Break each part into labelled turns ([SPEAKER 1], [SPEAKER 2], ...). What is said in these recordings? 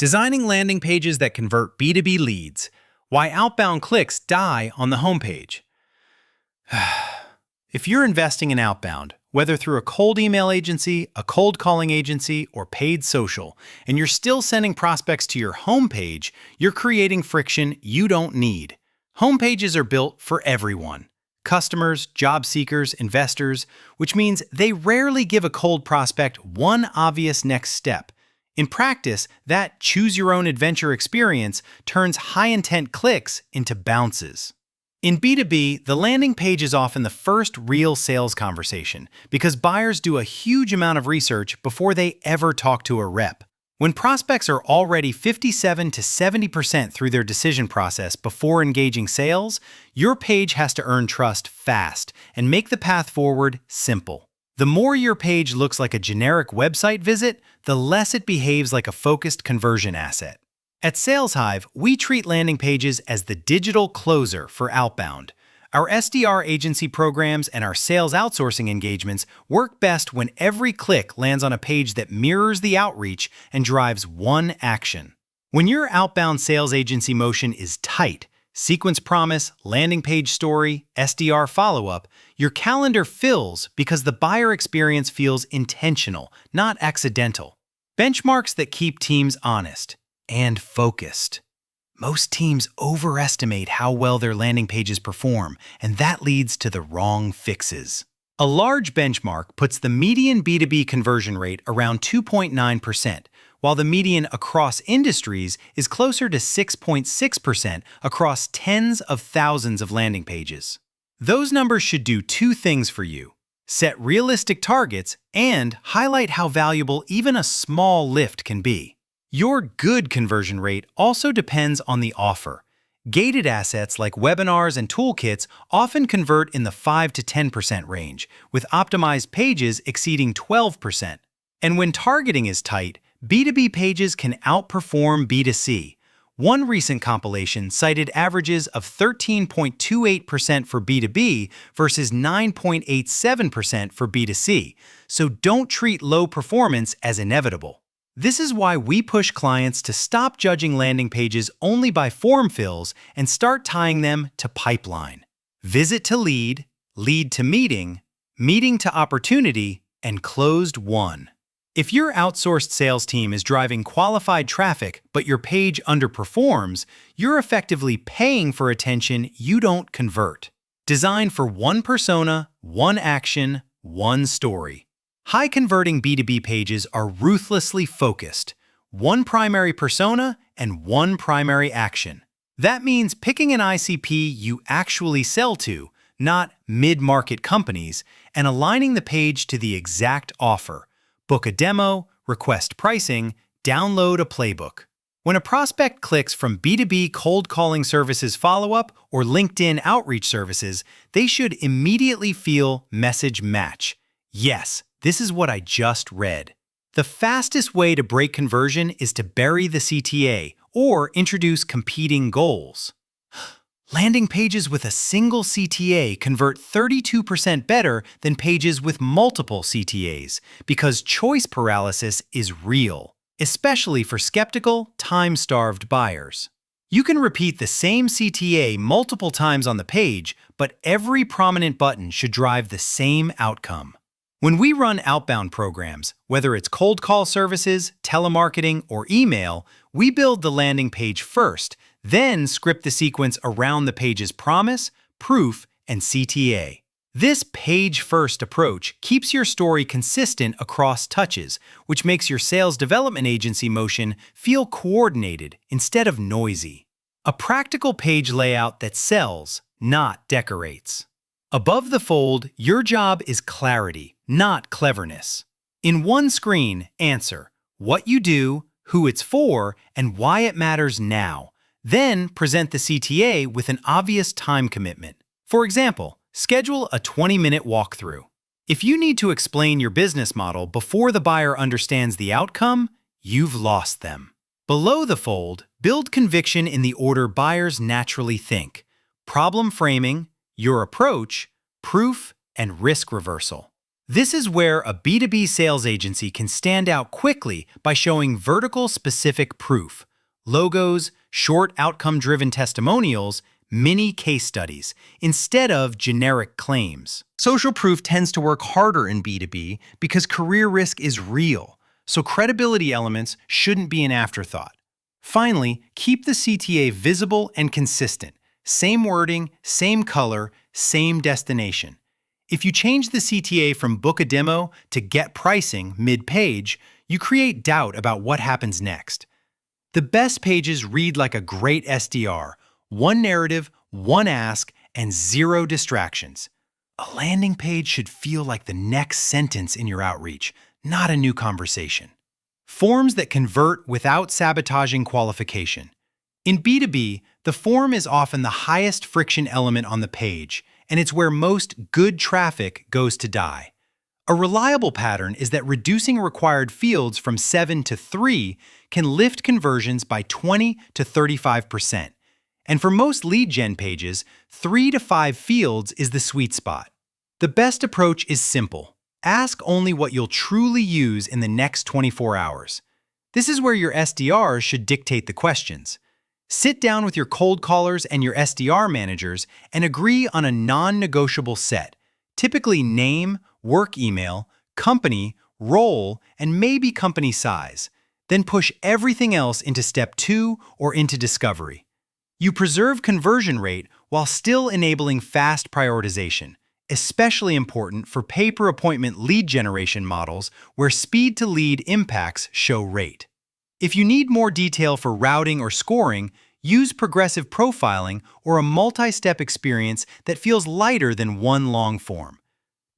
[SPEAKER 1] Designing landing pages that convert B2B leads. Why outbound clicks die on the homepage. If you're investing in outbound, whether through a cold email agency, a cold calling agency, or paid social, and you're still sending prospects to your homepage, you're creating friction you don't need. Homepages are built for everyone. Customers, job seekers, investors, which means they rarely give a cold prospect one obvious next step. In practice, that choose-your-own-adventure experience turns high-intent clicks into bounces. In B2B, the landing page is often the first real sales conversation because buyers do a huge amount of research before they ever talk to a rep. When prospects are already 57 to 70% through their decision process before engaging sales, your page has to earn trust fast and make the path forward simple. The more your page looks like a generic website visit, the less it behaves like a focused conversion asset. At SalesHive, we treat landing pages as the digital closer for outbound. Our SDR agency programs and our sales outsourcing engagements work best when every click lands on a page that mirrors the outreach and drives one action. When your outbound sales agency motion is tight, sequence promise, landing page story, SDR follow-up, your calendar fills because the buyer experience feels intentional, not accidental. Benchmarks that keep teams honest and focused. Most teams overestimate how well their landing pages perform, and that leads to the wrong fixes. A large benchmark puts the median B2B conversion rate around 2.9%, while the median across industries is closer to 6.6% across tens of thousands of landing pages. Those numbers should do two things for you: set realistic targets and highlight how valuable even a small lift can be. Your good conversion rate also depends on the offer. Gated assets like webinars and toolkits often convert in the 5 to 10% range, with optimized pages exceeding 12%. And when targeting is tight, B2B pages can outperform B2C. One recent compilation cited averages of 13.28% for B2B versus 9.87% for B2C, so don't treat low performance as inevitable. This is why we push clients to stop judging landing pages only by form fills and start tying them to pipeline. Visit to lead, lead to meeting, meeting to opportunity, and closed won. If your outsourced sales team is driving qualified traffic but your page underperforms, you're effectively paying for attention you don't convert. Designed for one persona, one action, one story. High-converting B2B pages are ruthlessly focused, one primary persona and one primary action. That means picking an ICP you actually sell to, not mid-market companies, and aligning the page to the exact offer. Book a demo, request pricing, download a playbook. When a prospect clicks from B2B cold calling services follow-up or LinkedIn outreach services, they should immediately feel message match. Yes, this is what I just read. The fastest way to break conversion is to bury the CTA or introduce competing goals. Landing pages with a single CTA convert 32% better than pages with multiple CTAs because choice paralysis is real, especially for skeptical, time-starved buyers. You can repeat the same CTA multiple times on the page, but every prominent button should drive the same outcome. When we run outbound programs, whether it's cold call services, telemarketing, or email, we build the landing page first, then script the sequence around the page's promise, proof, and CTA. This page-first approach keeps your story consistent across touches, which makes your sales development agency motion feel coordinated instead of noisy. A practical page layout that sells, not decorates. Above the fold, your job is clarity, not cleverness. In one screen, answer what you do, who it's for, and why it matters now. Then present the CTA with an obvious time commitment. For example, schedule a 20-minute walkthrough. If you need to explain your business model before the buyer understands the outcome, you've lost them. Below the fold, build conviction in the order buyers naturally think: problem framing, your approach, proof, and risk reversal. This is where a B2B sales agency can stand out quickly by showing vertical-specific proof, logos, short outcome-driven testimonials, mini case studies, instead of generic claims. Social proof tends to work harder in B2B because career risk is real, so credibility elements shouldn't be an afterthought. Finally, keep the CTA visible and consistent. Same wording, same color, same destination. If you change the CTA from book a demo to get pricing mid-page, you create doubt about what happens next. The best pages read like a great SDR, one narrative, one ask, and zero distractions. A landing page should feel like the next sentence in your outreach, not a new conversation. Forms that convert without sabotaging qualification. In B2B, the form is often the highest friction element on the page, and it's where most good traffic goes to die. A reliable pattern is that reducing required fields from 7 to 3 can lift conversions by 20 to 35%. And for most lead gen pages, 3 to 5 fields is the sweet spot. The best approach is simple. Ask only what you'll truly use in the next 24 hours. This is where your SDRs should dictate the questions. Sit down with your cold callers and your SDR managers and agree on a non-negotiable set, typically name, work email, company, role, and maybe company size. Then push everything else into step 2 or into discovery. You preserve conversion rate while still enabling fast prioritization, especially important for pay-per-appointment lead generation models where speed to lead impacts show rate. If you need more detail for routing or scoring, use progressive profiling or a multi-step experience that feels lighter than one long form.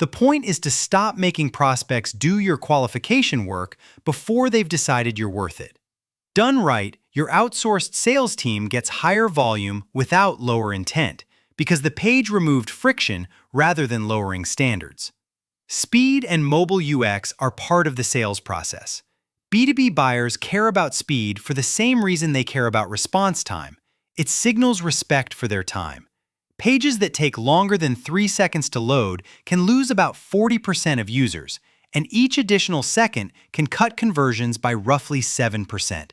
[SPEAKER 1] The point is to stop making prospects do your qualification work before they've decided you're worth it. Done right, your outsourced sales team gets higher volume without lower intent, because the page removed friction rather than lowering standards. Speed and mobile UX are part of the sales process. B2B buyers care about speed for the same reason they care about response time. It signals respect for their time. Pages that take longer than 3 seconds to load can lose about 40% of users, and each additional second can cut conversions by roughly 7%.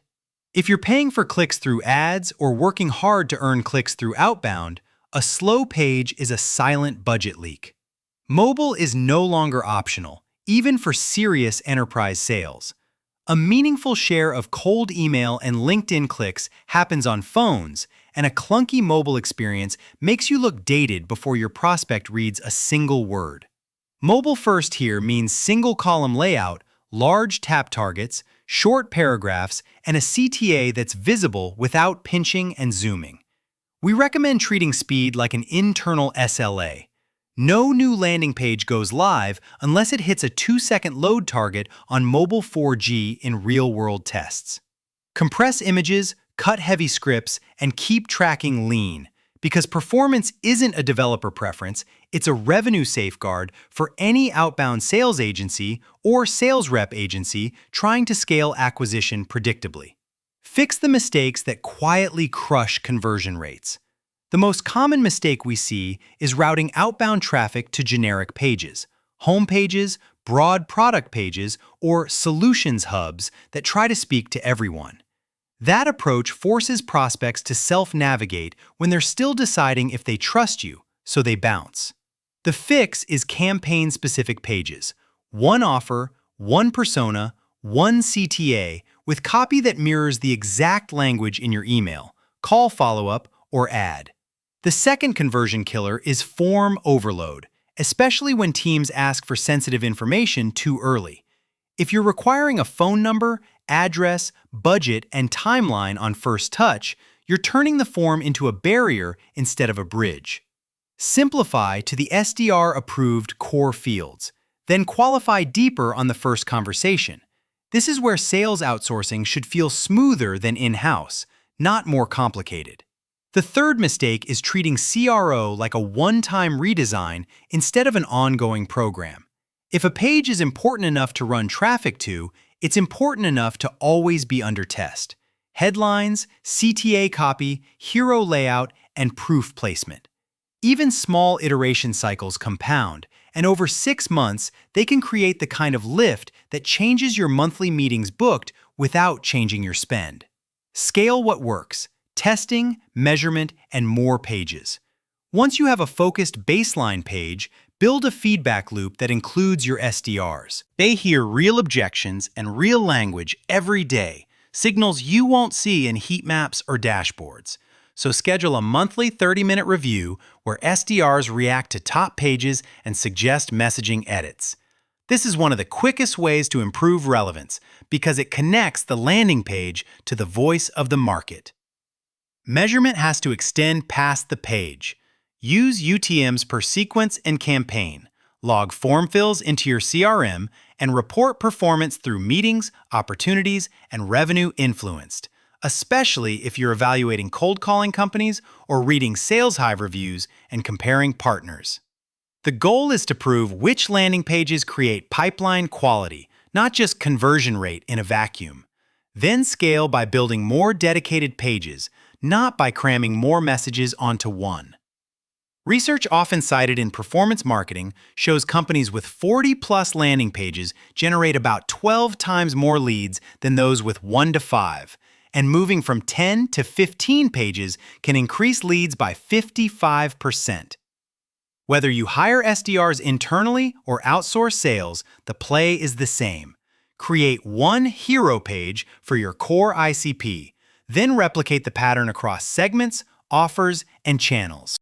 [SPEAKER 1] If you're paying for clicks through ads or working hard to earn clicks through outbound, a slow page is a silent budget leak. Mobile is no longer optional, even for serious enterprise sales. A meaningful share of cold email and LinkedIn clicks happens on phones, and a clunky mobile experience makes you look dated before your prospect reads a single word. Mobile first here means single column layout, large tap targets, short paragraphs, and a CTA that's visible without pinching and zooming. We recommend treating speed like an internal SLA. No new landing page goes live unless it hits a 2-second load target on mobile 4G in real-world tests. Compress images, cut heavy scripts, and keep tracking lean, because performance isn't a developer preference, it's a revenue safeguard for any outbound sales agency or sales rep agency trying to scale acquisition predictably. Fix the mistakes that quietly crush conversion rates. The most common mistake we see is routing outbound traffic to generic pages, home pages, broad product pages, or solutions hubs that try to speak to everyone. That approach forces prospects to self-navigate when they're still deciding if they trust you, so they bounce. The fix is campaign-specific pages, one offer, one persona, one CTA, with copy that mirrors the exact language in your email, call follow-up, or ad. The second conversion killer is form overload, especially when teams ask for sensitive information too early. If you're requiring a phone number, address, budget, and timeline on first touch, you're turning the form into a barrier instead of a bridge. Simplify to the SDR-approved core fields, then qualify deeper on the first conversation. This is where sales outsourcing should feel smoother than in-house, not more complicated. The third mistake is treating CRO like a one-time redesign instead of an ongoing program. If a page is important enough to run traffic to, it's important enough to always be under test. Headlines, CTA copy, hero layout, and proof placement. Even small iteration cycles compound, And over 6 months, they can create the kind of lift that changes your monthly meetings booked without changing your spend. Scale what works: testing, measurement, and more pages. Once you have a focused baseline page, build a feedback loop that includes your SDRs. They hear real objections and real language every day, signals you won't see in heat maps or dashboards. So schedule a monthly 30-minute review where SDRs react to top pages and suggest messaging edits. This is one of the quickest ways to improve relevance because it connects the landing page to the voice of the market. Measurement has to extend past the page. Use UTMs per sequence and campaign. Log form fills into your CRM and report performance through meetings, opportunities, and revenue influenced, especially if you're evaluating cold calling companies or reading SalesHive reviews and comparing partners. The goal is to prove which landing pages create pipeline quality, not just conversion rate in a vacuum. Then scale by building more dedicated pages, not by cramming more messages onto one. Research often cited in performance marketing shows companies with 40-plus landing pages generate about 12 times more leads than those with 1 to 5, and moving from 10 to 15 pages can increase leads by 55%. Whether you hire SDRs internally or outsource sales, the play is the same. Create one hero page for your core ICP, then replicate the pattern across segments, offers, and channels.